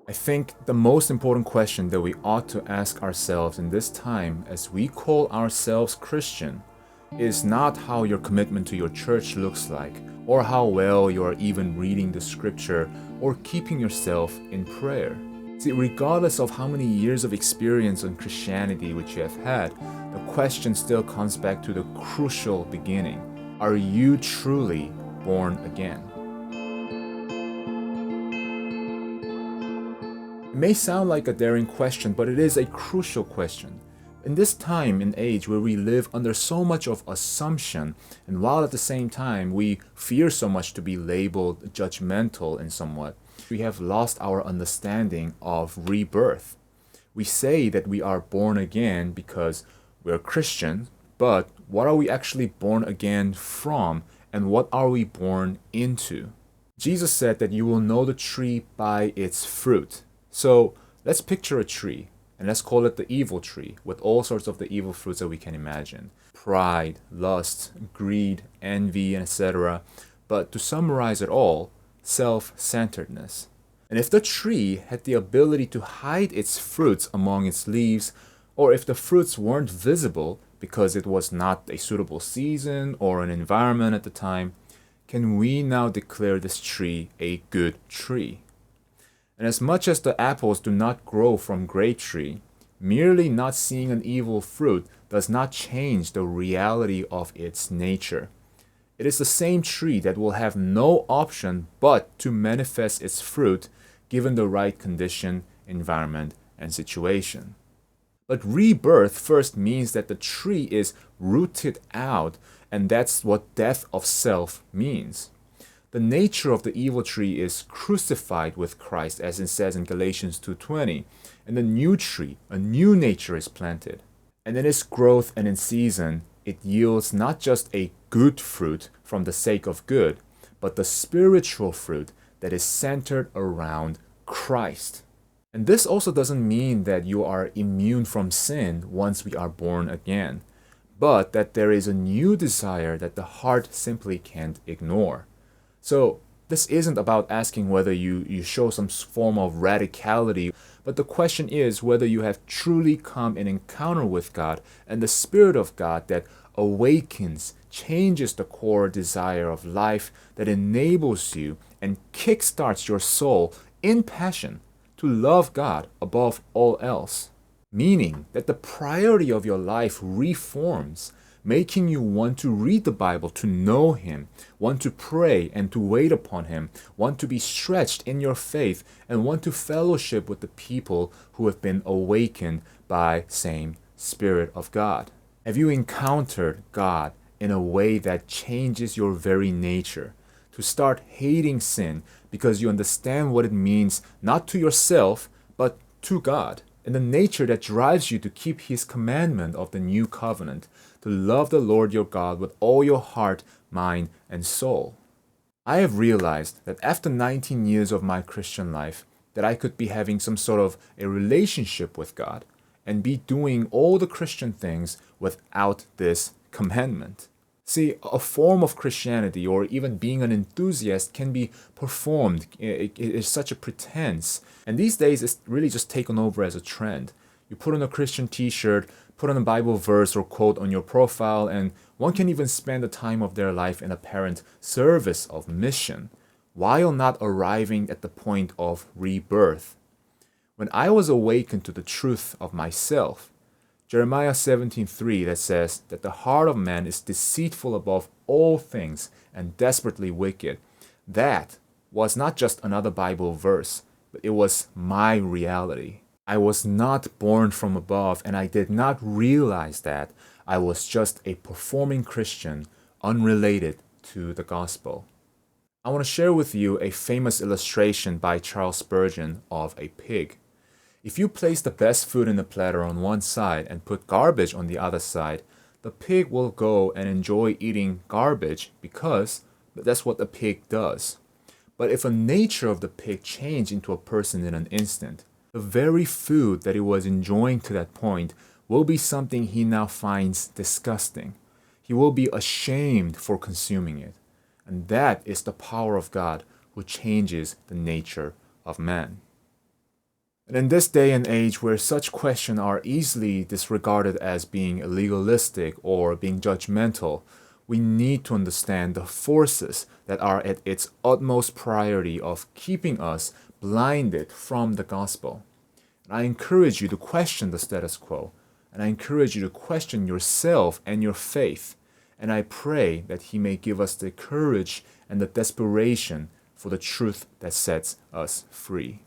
I think the most important question that we ought to ask ourselves in this time as we call ourselves Christian is not how your commitment to your church looks like, or how well you are even reading the scripture or keeping yourself in prayer. See, regardless of how many years of experience on Christianity which you have had, the question still comes back to the crucial beginning. Are you truly born again? It may sound like a daring question, but it is a crucial question. In this time and age where we live under so much of assumption, and while at the same time we fear so much to be labeled judgmental in somewhat, we have lost our understanding of rebirth. We say that we are born again because we're Christian, but what are we actually born again from, and what are we born into? Jesus said that you will know the tree by its fruit. So let's picture a tree, and let's call it the evil tree, with all sorts of the evil fruits that we can imagine. Pride, lust, greed, envy, etc. But to summarize it all, self-centeredness. And if the tree had the ability to hide its fruits among its leaves, or if the fruits weren't visible because it was not a suitable season or an environment at the time, can we now declare this tree a good tree? And as much as the apples do not grow from grape tree, merely not seeing an evil fruit does not change the reality of its nature. It is the same tree that will have no option but to manifest its fruit given the right condition, environment, and situation. But rebirth first means that the tree is rooted out, and that's what death of self means. The nature of the evil tree is crucified with Christ, as it says in Galatians 2:20, and the new tree, a new nature is planted. And in its growth and in season, it yields not just a good fruit from the sake of good, but the spiritual fruit that is centered around Christ. And this also doesn't mean that you are immune from sin once we are born again, but that there is a new desire that the heart simply can't ignore. So this isn't about asking whether you show some form of radicality, but the question is whether you have truly come in encounter with God and the Spirit of God that awakens, changes the core desire of life, that enables you and kickstarts your soul in passion to love God above all else. Meaning that the priority of your life reforms, making you want to read the Bible, to know Him, want to pray and to wait upon Him, want to be stretched in your faith, and want to fellowship with the people who have been awakened by same Spirit of God. Have you encountered God in a way that changes your very nature? To start hating sin because you understand what it means not to yourself, but to God, and the nature that drives you to keep His commandment of the new covenant, to love the Lord your God with all your heart, mind, and soul. I have realized that after 19 years of my Christian life, that I could be having some sort of a relationship with God and be doing all the Christian things without this commandment. See, a form of Christianity or even being an enthusiast can be performed. It is such a pretense. And these days, it's really just taken over as a trend. You put on a Christian t-shirt, put on a Bible verse or quote on your profile, and one can even spend the time of their life in apparent service of mission, while not arriving at the point of rebirth. When I was awakened to the truth of myself, Jeremiah 17:3 that says that the heart of man is deceitful above all things and desperately wicked. That was not just another Bible verse, but it was my reality. I was not born from above, and I did not realize that I was just a performing Christian unrelated to the gospel. I want to share with you a famous illustration by Charles Spurgeon of a pig. If you place the best food in the platter on one side and put garbage on the other side, the pig will go and enjoy eating garbage because that's what the pig does. But if the nature of the pig changed into a person in an instant, the very food that he was enjoying to that point will be something he now finds disgusting. He will be ashamed for consuming it. And that is the power of God who changes the nature of man. And in this day and age where such questions are easily disregarded as being legalistic or being judgmental, we need to understand the forces that are at its utmost priority of keeping us blinded from the gospel. And I encourage you to question the status quo, and I encourage you to question yourself and your faith. And I pray that He may give us the courage and the desperation for the truth that sets us free.